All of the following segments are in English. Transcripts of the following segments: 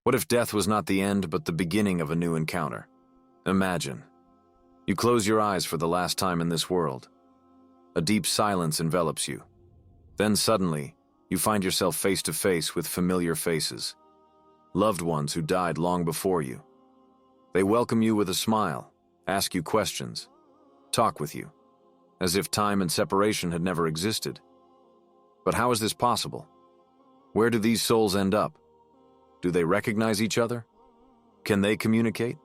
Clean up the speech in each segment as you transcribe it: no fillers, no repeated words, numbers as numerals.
What if death was not the end but the beginning of a new encounter? Imagine. You close your eyes for the last time in this world. A deep silence envelops you. Then suddenly, you find yourself face to face with familiar faces. Loved ones who died long before you. They welcome you with a smile, ask you questions, talk with you, as if time and separation had never existed. But how is this possible? Where do these souls end up? Do they recognize each other? Can they communicate?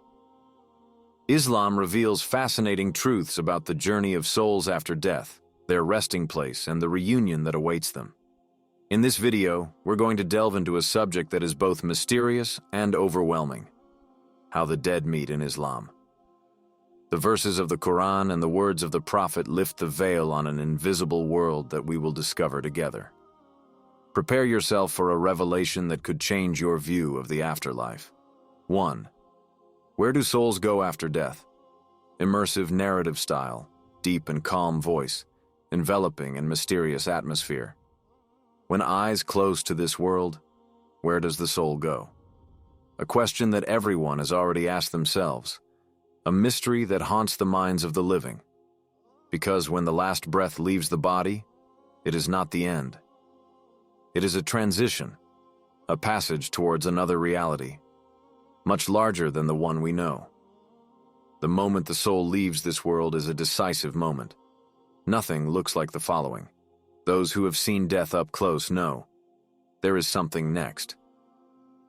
Islam reveals fascinating truths about the journey of souls after death, their resting place, and the reunion that awaits them. In this video, we're going to delve into a subject that is both mysterious and overwhelming: how the dead meet in Islam. The verses of the Quran and the words of the Prophet lift the veil on an invisible world that we will discover together. Prepare yourself for a revelation that could change your view of the afterlife. 1. Where do souls go after death? Immersive narrative style, deep and calm voice, enveloping and mysterious atmosphere. When eyes close to this world, where does the soul go? A question that everyone has already asked themselves, a mystery that haunts the minds of the living. Because when the last breath leaves the body, it is not the end. It is a transition, a passage towards another reality, much larger than the one we know. The moment the soul leaves this world is a decisive moment. Nothing looks like the following. Those who have seen death up close know there is something next.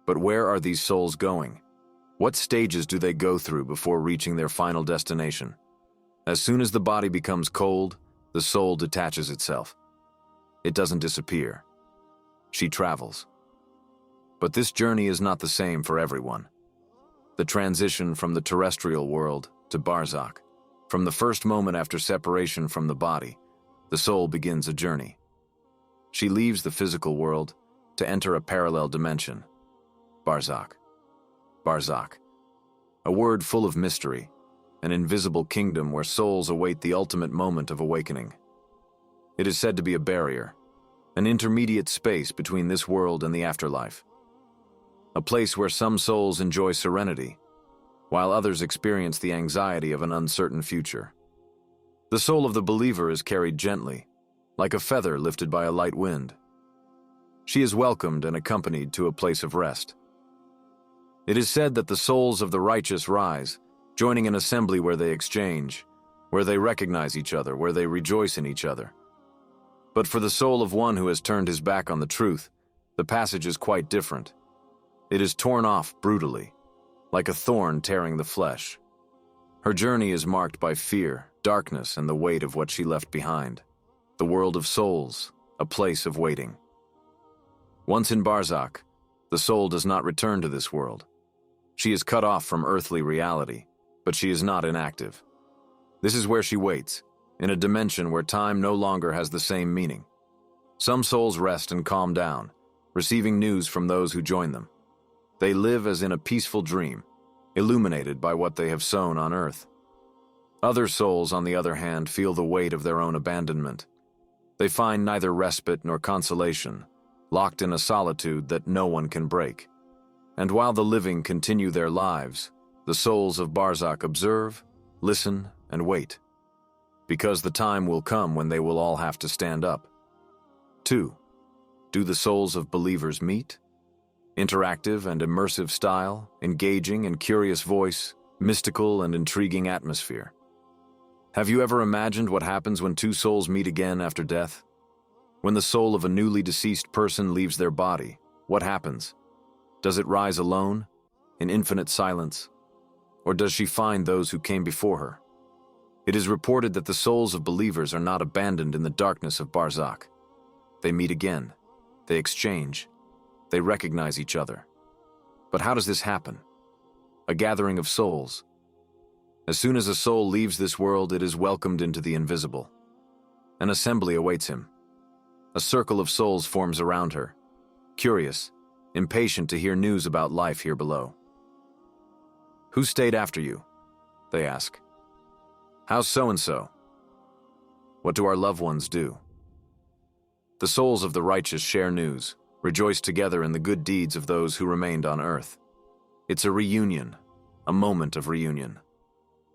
But where are these souls going? What stages do they go through before reaching their final destination? As soon as the body becomes cold, the soul detaches itself. It doesn't disappear. She travels. But this journey is not the same for everyone. The transition from the terrestrial world to Barzakh, from the first moment after separation from the body, the soul begins a journey. She leaves the physical world to enter a parallel dimension. Barzakh. Barzakh. A word full of mystery, an invisible kingdom where souls await the ultimate moment of awakening. It is said to be a barrier, an intermediate space between this world and the afterlife. A place where some souls enjoy serenity, while others experience the anxiety of an uncertain future. The soul of the believer is carried gently, like a feather lifted by a light wind. She is welcomed and accompanied to a place of rest. It is said that the souls of the righteous rise, joining an assembly where they exchange, where they recognize each other, where they rejoice in each other. But for the soul of one who has turned his back on the truth, the passage is quite different. It is torn off brutally, like a thorn tearing the flesh. Her journey is marked by fear, darkness, and the weight of what she left behind. The world of souls, a place of waiting. Once in Barzakh, the soul does not return to this world. She is cut off from earthly reality, but she is not inactive. This is where she waits, in a dimension where time no longer has the same meaning. Some souls rest and calm down, receiving news from those who join them. They live as in a peaceful dream, illuminated by what they have sown on earth. Other souls, on the other hand, feel the weight of their own abandonment. They find neither respite nor consolation, locked in a solitude that no one can break. And while the living continue their lives, the souls of Barzakh observe, listen, and wait. Because the time will come when they will all have to stand up. 2. Do the souls of believers meet? Interactive and immersive style, engaging and curious voice, mystical and intriguing atmosphere. Have you ever imagined what happens when two souls meet again after death? When the soul of a newly deceased person leaves their body, what happens? Does it rise alone, in infinite silence? Or does she find those who came before her? It is reported that the souls of believers are not abandoned in the darkness of Barzakh. They meet again. They exchange. They recognize each other. But how does this happen? A gathering of souls. As soon as a soul leaves this world, it is welcomed into the invisible. An assembly awaits him. A circle of souls forms around her, curious, impatient to hear news about life here below. Who stayed after you? They ask. How's so-and-so? What do our loved ones do? The souls of the righteous share news, rejoice together in the good deeds of those who remained on earth. It's a reunion, a moment of reunion.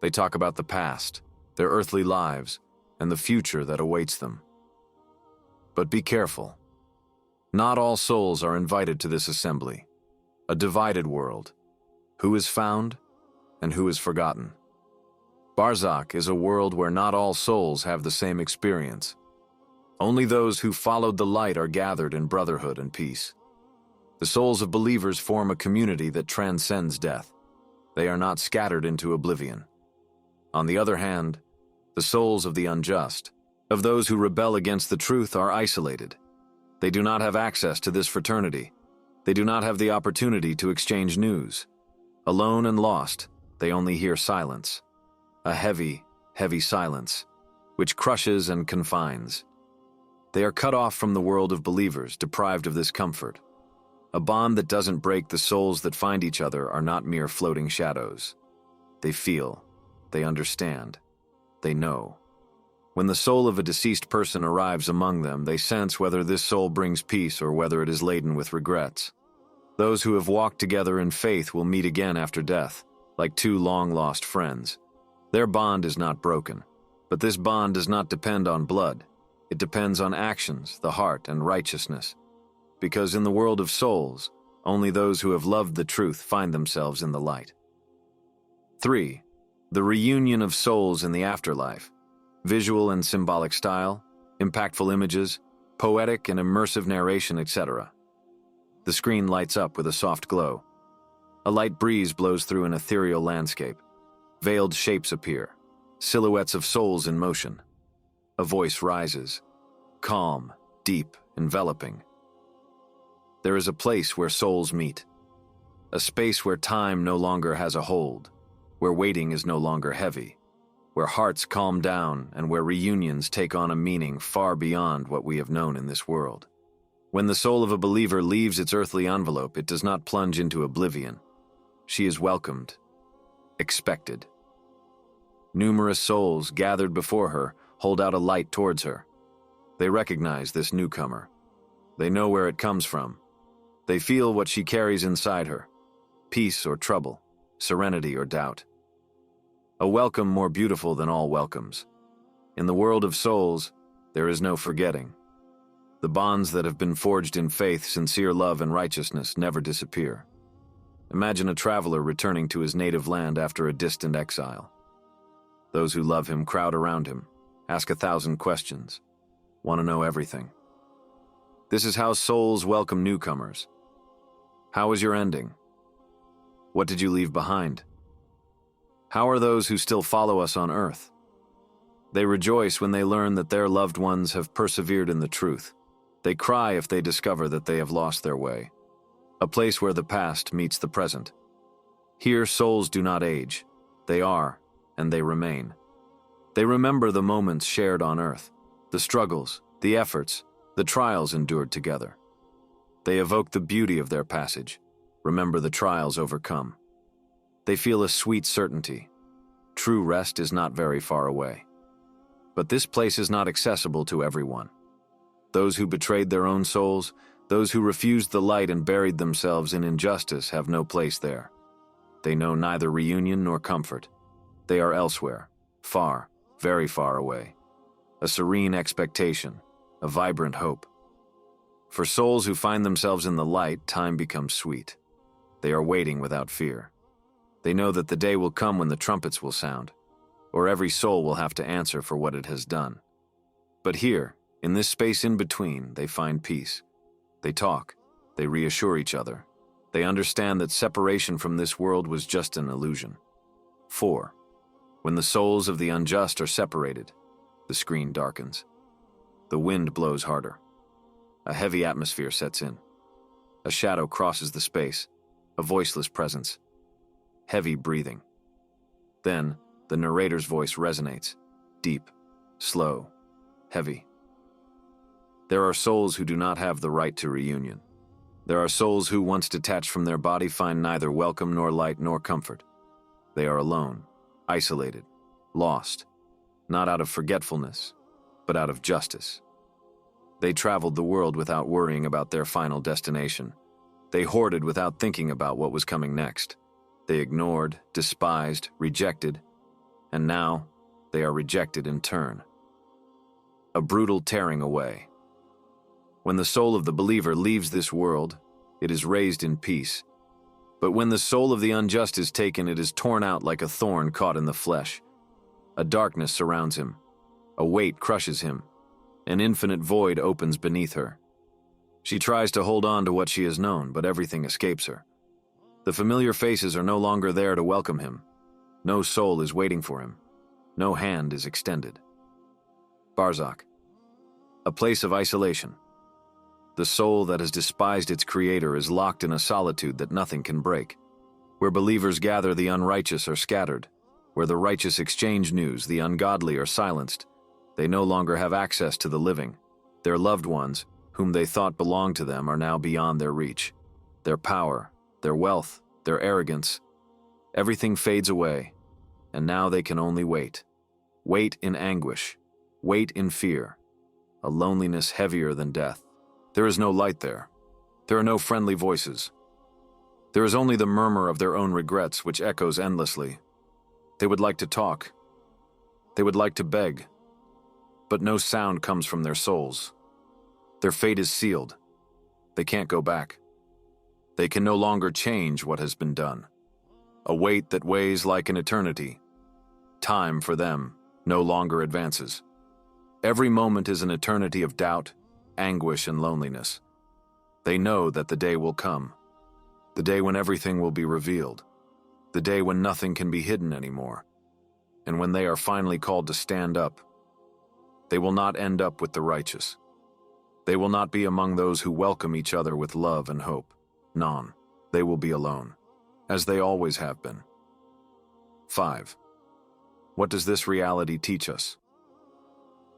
They talk about the past, their earthly lives, and the future that awaits them. But be careful. Not all souls are invited to this assembly. A divided world. Who is found and who is forgotten? Barzakh is a world where not all souls have the same experience. Only those who followed the light are gathered in brotherhood and peace. The souls of believers form a community that transcends death. They are not scattered into oblivion. On the other hand, the souls of the unjust, of those who rebel against the truth, are isolated. They do not have access to this fraternity. They do not have the opportunity to exchange news. Alone and lost, they only hear silence. A heavy, heavy silence, which crushes and confines. They are cut off from the world of believers, deprived of this comfort. A bond that doesn't break. The souls that find each other are not mere floating shadows. They feel, they understand, they know. When the soul of a deceased person arrives among them, they sense whether this soul brings peace or whether it is laden with regrets. Those who have walked together in faith will meet again after death, like two long-lost friends. Their bond is not broken, but this bond does not depend on blood. It depends on actions, the heart, and righteousness. Because in the world of souls, only those who have loved the truth find themselves in the light. 3. The reunion of souls in the afterlife. Visual and symbolic style, impactful images, poetic and immersive narration, etc. The screen lights up with a soft glow. A light breeze blows through an ethereal landscape. Veiled shapes appear, silhouettes of souls in motion. A voice rises, calm, deep, enveloping. There is a place where souls meet. A space where time no longer has a hold, where waiting is no longer heavy, where hearts calm down and where reunions take on a meaning far beyond what we have known in this world. When the soul of a believer leaves its earthly envelope, it does not plunge into oblivion. She is welcomed, expected. Numerous souls gathered before her hold out a light towards her. They recognize this newcomer. They know where it comes from. They feel what she carries inside her, peace or trouble, serenity or doubt. A welcome more beautiful than all welcomes. In the world of souls, there is no forgetting. The bonds that have been forged in faith, sincere love, and righteousness never disappear. Imagine a traveler returning to his native land after a distant exile. Those who love him crowd around him, ask 1,000 questions, want to know everything. This is how souls welcome newcomers. How is your ending? What did you leave behind? How are those who still follow us on earth? They rejoice when they learn that their loved ones have persevered in the truth. They cry if they discover that they have lost their way. A place where the past meets the present. Here, souls do not age. They are, and they remain. They remember the moments shared on earth, the struggles, the efforts, the trials endured together. They evoke the beauty of their passage, remember the trials overcome. They feel a sweet certainty. True rest is not very far away. But this place is not accessible to everyone. Those who betrayed their own souls, those who refused the light and buried themselves in injustice have no place there. They know neither reunion nor comfort. They are elsewhere, far, very far away. A serene expectation, a vibrant hope. For souls who find themselves in the light, time becomes sweet. They are waiting without fear. They know that the day will come when the trumpets will sound, or every soul will have to answer for what it has done. But here, in this space in between, they find peace. They talk, they reassure each other. They understand that separation from this world was just an illusion. 4. When the souls of the unjust are separated, the screen darkens. The wind blows harder. A heavy atmosphere sets in. A shadow crosses the space, a voiceless presence. Heavy breathing. Then, the narrator's voice resonates, deep, slow, heavy. There are souls who do not have the right to reunion. There are souls who, once detached from their body, find neither welcome nor light nor comfort. They are alone, isolated, lost, not out of forgetfulness, but out of justice. They traveled the world without worrying about their final destination. They hoarded without thinking about what was coming next. They ignored, despised, rejected, and now they are rejected in turn. A brutal tearing away. When the soul of the believer leaves this world, it is raised in peace. But when the soul of the unjust is taken, it is torn out like a thorn caught in the flesh. A darkness surrounds him. A weight crushes him. An infinite void opens beneath her. She tries to hold on to what she has known, but everything escapes her. The familiar faces are no longer there to welcome him. No soul is waiting for him. No hand is extended. Barzakh. A place of isolation. The soul that has despised its creator is locked in a solitude that nothing can break. Where believers gather, the unrighteous are scattered. Where the righteous exchange news, the ungodly are silenced. They no longer have access to the living. Their loved ones, whom they thought belonged to them, are now beyond their reach. Their power, their wealth, their arrogance, everything fades away, and now they can only wait. Wait in anguish, wait in fear, a loneliness heavier than death. There is no light there. There are no friendly voices. There is only the murmur of their own regrets, which echoes endlessly. They would like to talk. They would like to beg. But no sound comes from their souls. Their fate is sealed. They can't go back. They can no longer change what has been done. A weight that weighs like an eternity. Time for them no longer advances. Every moment is an eternity of doubt, anguish, and loneliness. They know that the day will come. The day when everything will be revealed. The day when nothing can be hidden anymore. And when they are finally called to stand up, they will not end up with the righteous. They will not be among those who welcome each other with love and hope. Non, they will be alone, as they always have been. 5. What does this reality teach us?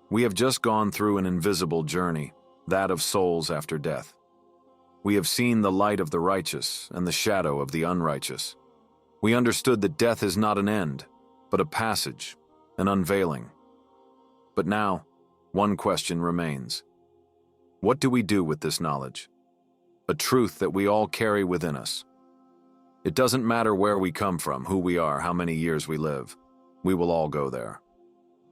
We have just gone through an invisible journey, that of souls after death. We have seen the light of the righteous and the shadow of the unrighteous. We understood that death is not an end, but a passage, an unveiling. But now, one question remains. What do we do with this knowledge? A truth that we all carry within us. It doesn't matter where we come from, who we are, how many years we live. We will all go there.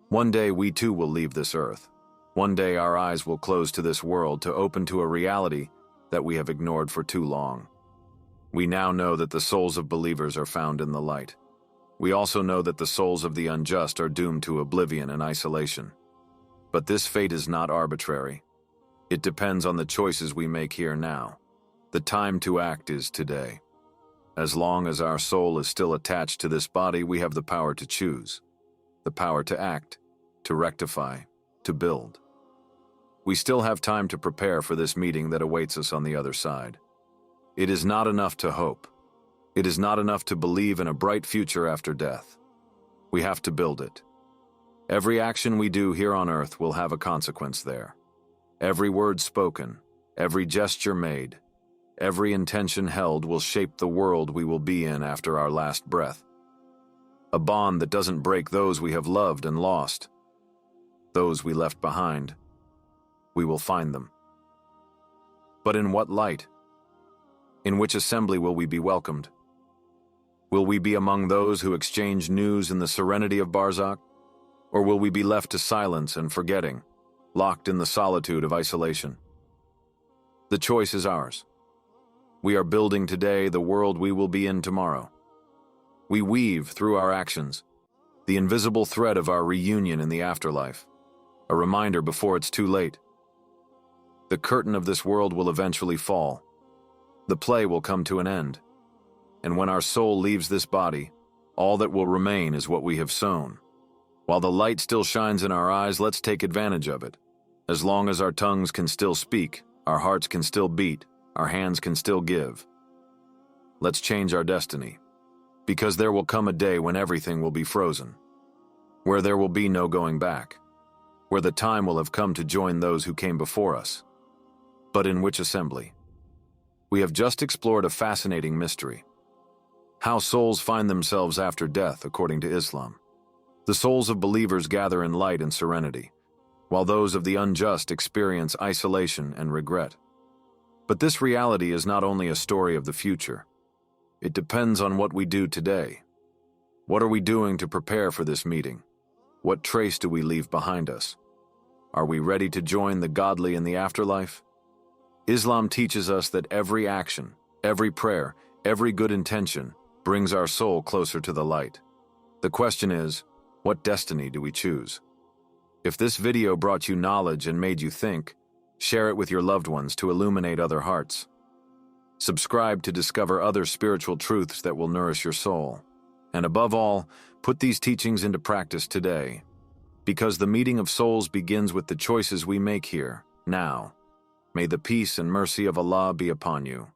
One day we too will leave this earth. One day our eyes will close to this world to open to a reality that we have ignored for too long. We now know that the souls of believers are found in the light. We also know that the souls of the unjust are doomed to oblivion and isolation. But this fate is not arbitrary. It depends on the choices we make here now. The time to act is today. As long as our soul is still attached to this body, we have the power to choose. The power to act, to rectify, to build. We still have time to prepare for this meeting that awaits us on the other side. It is not enough to hope. It is not enough to believe in a bright future after death. We have to build it. Every action we do here on earth will have a consequence there. Every word spoken, every gesture made, every intention held will shape the world we will be in after our last breath. A bond that doesn't break those we have loved and lost. Those we left behind. We will find them. But in what light? In which assembly will we be welcomed? Will we be among those who exchange news in the serenity of Barzakh? Or will we be left to silence and forgetting, locked in the solitude of isolation? The choice is ours. We are building today the world we will be in tomorrow. We weave through our actions the invisible thread of our reunion in the afterlife, a reminder before it's too late. The curtain of this world will eventually fall. The play will come to an end. And when our soul leaves this body, all that will remain is what we have sown. While the light still shines in our eyes, let's take advantage of it. As long as our tongues can still speak, our hearts can still beat, our hands can still give. Let's change our destiny. Because there will come a day when everything will be frozen. Where there will be no going back. Where the time will have come to join those who came before us. But in which assembly? We have just explored a fascinating mystery. How souls find themselves after death according to Islam. The souls of believers gather in light and serenity. while those of the unjust experience isolation and regret. But this reality is not only a story of the future. It depends on what we do today. What are we doing to prepare for this meeting? What trace do we leave behind us? Are we ready to join the godly in the afterlife? Islam teaches us that every action, every prayer, every good intention brings our soul closer to the light. The question is, what destiny do we choose? If this video brought you knowledge and made you think, share it with your loved ones to illuminate other hearts. Subscribe to discover other spiritual truths that will nourish your soul. And above all, put these teachings into practice today. Because the meeting of souls begins with the choices we make here, now. May the peace and mercy of Allah be upon you.